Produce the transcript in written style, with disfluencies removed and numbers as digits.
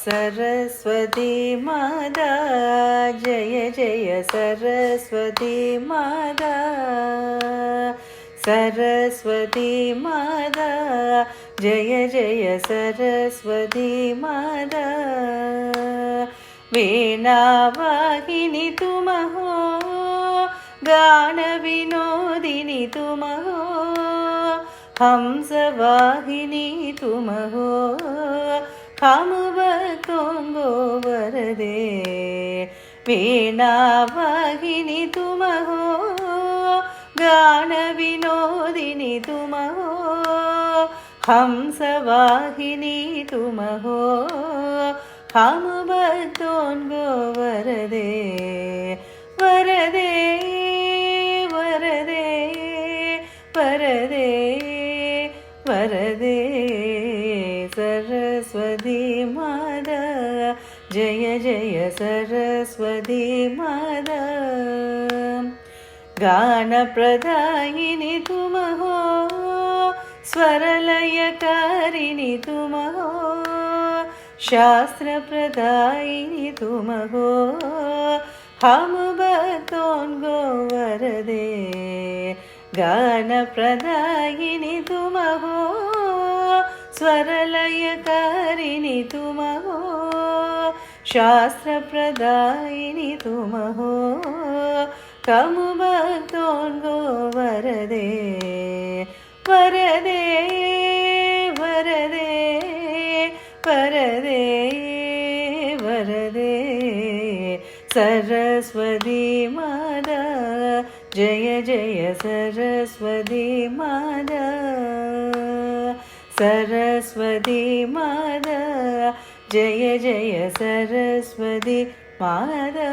सरस्वती माता जय जय सरस्वती माता सरस्वती माता जय जय सरस्वती माता वीणावाहिनी तुम हो गान विनोदिनी तुम हो हंसवाहिनी तुम हो हम भक्तों वरदे वीणावाहिनी तुम हो गान विनोदिनी तुम हो हंसवाहिनी तुम हो हम भक्तों वरदे वरदे वरदे वरदे वरदे सरस्वती माता जय जय सरस्वती माता गानप्रदायिनी तुम हो स्वरलयकारिणी तुम हो शास्त्रप्रदायिनी तुम हो हम भक्तों वरदे गानप्रदायिनी तुम हो स्वरलयकारिणी तुम हो शास्त्रप्रदायिनी तुम हो हम भक्तों वरदे वरदे वरदे वरदे वरदे सरस्वती माता जय जय सरस्वती माता सरस्वती माता जय जय सरस्वती माता।